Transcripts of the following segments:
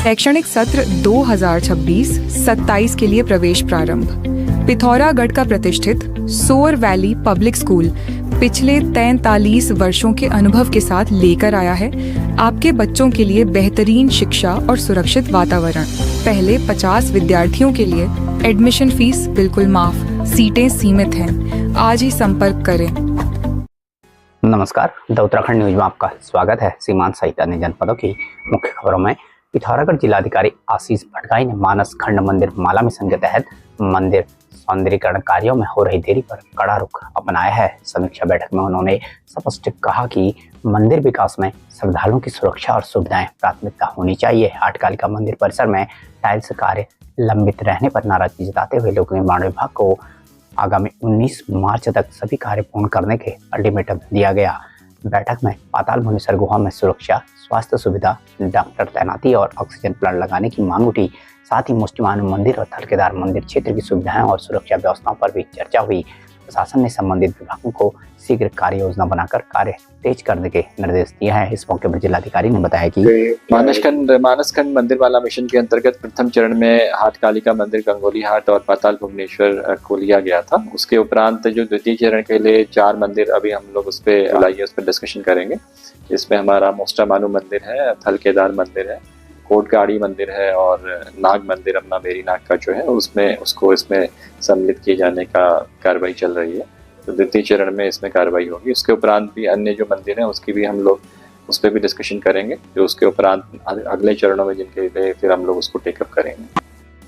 शैक्षणिक सत्र 2026-27 के लिए प्रवेश प्रारंभ। पिथौरागढ़ का प्रतिष्ठित सोर वैली पब्लिक स्कूल पिछले 43 वर्षों के अनुभव के साथ लेकर आया है आपके बच्चों के लिए बेहतरीन शिक्षा और सुरक्षित वातावरण। पहले 50 विद्यार्थियों के लिए एडमिशन फीस बिल्कुल माफ, सीटें सीमित हैं। आज ही संपर्क करें। नमस्कार, द उत्तराखंड न्यूज में आपका स्वागत है। सीमांत सहित अन्य जनपदों की मुख्य खबरों में पिथौरागढ़ जिलाधिकारी आशीष भटगाई ने मानस खंड मंदिर माला मिशन के तहत मंदिर सौंदर्यीकरण कार्यों में हो रही देरी पर कड़ा रुख अपनाया है। समीक्षा बैठक में उन्होंने स्पष्ट कहा कि मंदिर विकास में श्रद्धालुओं की सुरक्षा और सुविधाएं प्राथमिकता होनी चाहिए। आठकालिका मंदिर परिसर में टाइल्स कार्य लंबित रहने पर नाराजगी जताते हुए लोक निर्माण विभाग को आगामी 19 मार्च तक सभी कार्य पूर्ण करने के अल्टीमेटम दिया गया। बैठक में पाताल भुवनेश्वर गुहा में सुरक्षा, स्वास्थ्य सुविधा, डॉक्टर तैनाती और ऑक्सीजन प्लांट लगाने की मांग उठी। साथ ही मुष्टिमानु मंदिर और थलकेदार मंदिर क्षेत्र की सुविधाएं और सुरक्षा व्यवस्थाओं पर भी चर्चा हुई। प्रशासन ने संबंधित विभागों को शीघ्र कार्य योजना बनाकर कार्य तेज करने के निर्देश दिए हैं। इस मौके पर जिलाधिकारी ने बताया कि मानसखंड मंदिर माला मिशन के अंतर्गत प्रथम चरण में हाट कालिका मंदिर, गंगोली हाट और पाताल भुवनेश्वर को लिया गया था। उसके उपरांत जो द्वितीय चरण के लिए 4 मंदिर अभी हम लोग उस पर डिस्कशन करेंगे। इसमें हमारा मुष्टिमानु मंदिर है, थलकेदार मंदिर है, कोटगाड़ी मंदिर है और नाग मंदिर अम्मा मेरी नाग का जो है इसमें सम्मिलित किए जाने का कार्रवाई चल रही है। तो द्वितीय चरण में इसमें कार्रवाई होगी। उसके उपरांत भी अन्य जो मंदिर हैं उसकी भी हम लोग उस पर भी डिस्कशन करेंगे। जो उसके उपरांत अगले चरणों में जिनके लिए फिर हम लोग उसको टेकअप करेंगे।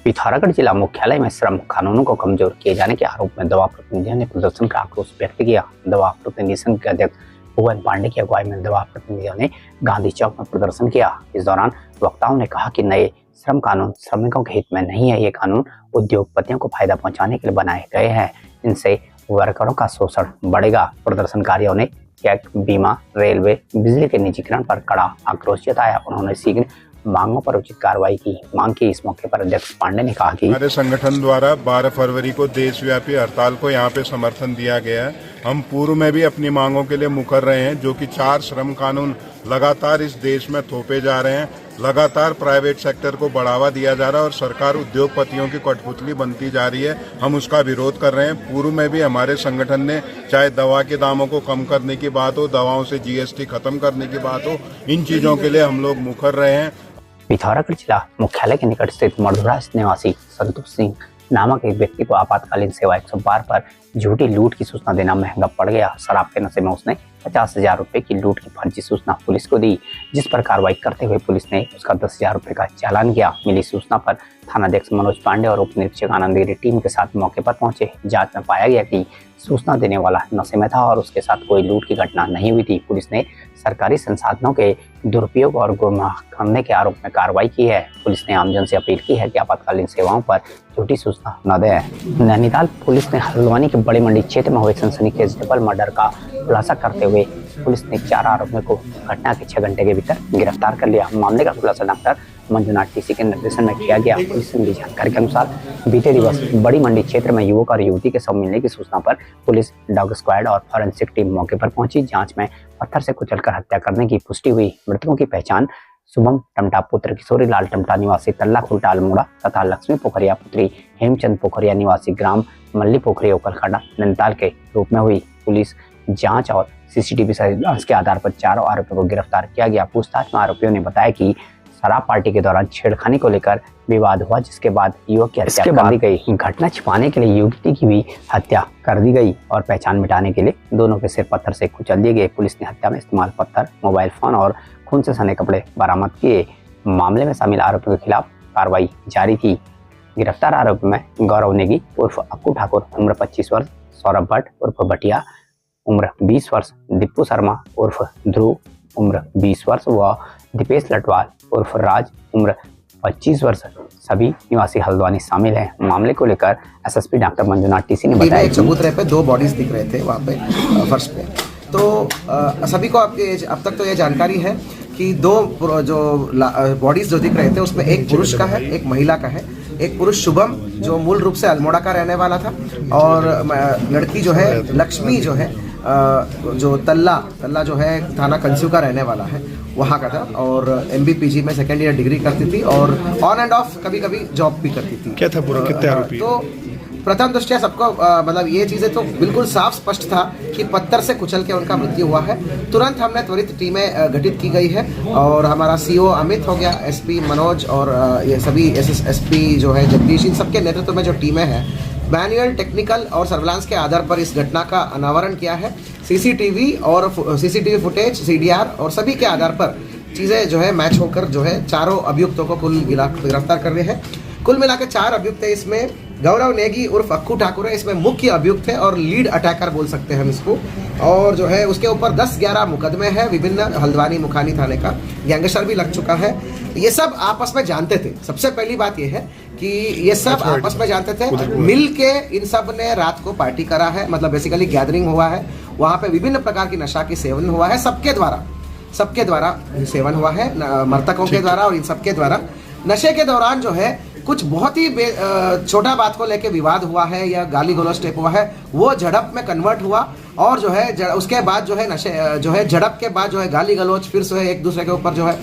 पिथौरागढ़ जिला मुख्यालय में श्रम कानूनों को कमजोर किए जाने के आरोप में दवा प्रतिनिधियों ने प्रदर्शन का आक्रोश व्यक्त किया। दवा प्रतिनिधि संघ के अध्यक्ष भुवन पांडे की अगुवाई में दवा प्रतिनिधियों ने गांधी चौक में प्रदर्शन किया। इस दौरान वक्ताओं ने कहा कि नए श्रम कानून श्रमिकों के हित में नहीं है। ये कानून उद्योगपतियों को फायदा पहुंचाने के लिए बनाए गए हैं। इनसे वर्करों का शोषण बढ़ेगा। प्रदर्शनकारियों ने चेक, बीमा, रेलवे, बिजली के निजीकरण पर कड़ा आक्रोश जताया। उन्होंने शीघ्र मांगों पर उचित कार्रवाई की मांग की। इस मौके पर अध्यक्ष पांडे ने कहा कि हमारे संगठन द्वारा 12 फरवरी को देशव्यापी हड़ताल को यहाँ पे समर्थन दिया गया है। हम पूर्व में भी अपनी मांगों के लिए मुकर रहे हैं, जो कि 4 श्रम कानून लगातार इस देश में थोपे जा रहे हैं। लगातार प्राइवेट सेक्टर को बढ़ावा दिया जा रहा है और सरकार उद्योगपतियों की कठपुतली बनती जा रही है। हम उसका विरोध कर रहे हैं। पूर्व में भी हमारे संगठन ने, चाहे दवा के दामों को कम करने की बात हो, दवाओं से जीएसटी खत्म करने की बात हो, इन चीजों के लिए हम लोग मुकर रहे हैं। पिथौरागढ़ जिला मुख्यालय के निकट स्थित मधुरा निवासी संतोष सिंह नामक एक व्यक्ति को आपातकालीन सेवा 112 पर झूठी लूट की सूचना देना महंगा पड़ गया। शराब के नशे में उसने 50,000 रुपए की लूट की फर्जी सूचना पुलिस को दी, जिस पर कार्रवाई करते हुए पुलिस ने उसका 10,000 रुपए का चालान किया। मिली सूचना पर थानाध्यक्ष मनोज पांडे और उप निरीक्षक आनंदगिरी टीम के साथ मौके पर पहुंचे। जांच में पाया गया कि सूचना देने वाला नशे में था और उसके साथ कोई लूट की घटना नहीं हुई थी। पुलिस ने सरकारी संसाधनों के दुरुपयोग और गुमराह करने के आरोप में कार्रवाई की है। पुलिस ने आमजन से अपील की है कि आपातकालीन सेवाओं पर झूठी सूचना न दें। नैनीताल पुलिस ने हल्द्वानी के बड़ी मंडी क्षेत्र में हुए सनसनीखेज डबल मर्डर का खुलासा करते हुए पुलिस ने 4 आरोपियों को घटना के 6 घंटे के भीतर गिरफ्तार कर लिया। मामले का खुलासा डॉक्टर मंजुनाथ टीसी के निर्देशन में किया गया। पुलिस से मिली जानकारी के अनुसार बीते दिवस बड़ी मंडी क्षेत्र में युवक और युवती के शव मिलने की सूचना पर पुलिस, डॉग स्क्वाड और फॉरेंसिक टीम मौके पर पहुंची। जांच में पत्थर से कुचलकर हत्या करने की पुष्टि हुई। मृतकों की पहचान शुभम टमटा पुत्र किशोरी लाल टमटा निवासी तल्ला खुल्टा अल्मोड़ा तथा लक्ष्मी पोखरिया पुत्री हेमचंद पोखरिया निवासी ग्राम मल्ली पोखरी ओकलखाड़ा नैनीताल के रूप में हुई। पुलिस जांच और सीसीटीवी सर्विलांस के आधार पर 4 आरोपियों को गिरफ्तार किया गया। पूछताछ में आरोपियों ने बताया कि शराब पार्टी के दौरान छेड़खानी को लेकर विवाद हुआ, जिसके बाद युवक की हत्या कर दी गई। घटना छिपाने के लिए युवती की भी हत्या कर दी गई और पहचान मिटाने के लिए दोनों के सिर पत्थर से कुचल दिए गए। पुलिस ने हत्या में इस्तेमाल पत्थर, मोबाइल फोन और खून से सने कपड़े बरामद किए। मामले में शामिल आरोपियों के खिलाफ कार्रवाई जारी थी। गिरफ्तार आरोपी में गौरव नेगी उर्फ अक्कू ठाकुर उम्र 25 वर्ष, सौरभ भट्ट उर्फ भटिया उम्र 20 वर्ष, दीपू शर्मा उर्फ ध्रुव उम्र 20 वर्ष व दीपेश लटवाल उर्फ राज उम्र 25 वर्ष सभी निवासी हल्द्वानी शामिल हैं। मामले को लेकर एसएसपी डॉक्टर मंजुनाथ टीसी ने बताया एक चबूतरे पे 2 बॉडीज दिख रहे थे वहाँ पे फर्श पे। तो सभी को अब तक तो ये जानकारी है कि 2 जो बॉडीज जो दिख रहे थे उसमें एक पुरुष का है, एक महिला का है। एक पुरुष शुभम जो मूल रूप से अल्मोड़ा का रहने वाला था और लड़की जो है लक्ष्मी जो है जो तल्ला जो है थाना कंसू का रहने वाला है, वहाँ का था और MBPG में सेकेंड ईयर डिग्री करती थी और ऑन एंड ऑफ कभी कभी जॉब भी करती थी। क्या था पूरा, कितने आरोपी? तो प्रथम दृष्टया सबको मतलब ये चीज़ें तो बिल्कुल साफ स्पष्ट था कि पत्थर से कुचल के उनका मृत्यु हुआ है। तुरंत हमने त्वरित टीमें गठित की गई है और हमारा CO अमित हो गया, SP मनोज और ये सभी SSP जो है जगदीश, इन सबके नेतृत्व में जो टीमें हैं मैनुअल, टेक्निकल और सर्विलांस के आधार पर इस घटना का अनावरण किया है। CCTV फुटेज, CDR और सभी के आधार पर चीज़ें जो है मैच होकर जो है चारों अभियुक्तों को कुल गिरफ्तार कर रहे हैं। कुल मिला के 4 अभियुक्त है। इसमें गौरव नेगी उर्फ अक्कू ठाकुर है, इसमें मुख्य अभियुक्त है और लीड अटैकर बोल सकते हैं हम इसको। और जो है उसके ऊपर 10-11 मुकदमे हैं विभिन्न हल्द्वानी मुखानी थाने का, गैंगस्टर भी लग चुका है। ये सब आपस में जानते थे। सबसे पहली बात ये है कि ये सब आपस में जानते थे, मिल के इन सब ने रात को पार्टी करा है, मतलब बेसिकली गैदरिंग हुआ है, वहाँ पे विभिन्न प्रकार की नशा की सेवन हुआ है, सबके द्वारा सेवन हुआ है, मृतकों के द्वारा और इन सबके द्वारा। नशे के दौरान जो है कुछ बहुत ही छोटा बात को लेके विवाद हुआ है या गाली गलौज टाइप हुआ है, वो झड़प में कन्वर्ट हुआ और जो है उसके बाद जो है नशे जो है झड़प के बाद जो है गाली गलौज फिर से एक दूसरे के ऊपर जो है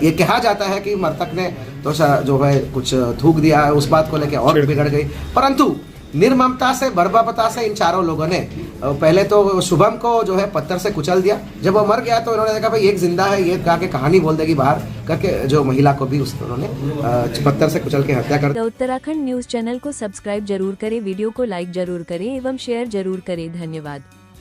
ये कहा जाता है कि मृतक ने तो जो है कुछ थूक दिया है, उस बात को लेके और बिगड़ गई। परंतु निर्ममता से, बर्बरता से इन चारों लोगों ने पहले तो शुभम को जो है पत्थर से कुचल दिया। जब वो मर गया तो इन्होंने देखा भाई एक जिंदा है, ये कहा के कहानी बोल देगी बाहर करके, जो महिला को भी उन्होंने पत्थर से कुचल के हत्या कर। उत्तराखंड न्यूज चैनल को सब्सक्राइब जरूर करें, वीडियो को लाइक जरूर करें एवं शेयर जरूर करें। धन्यवाद।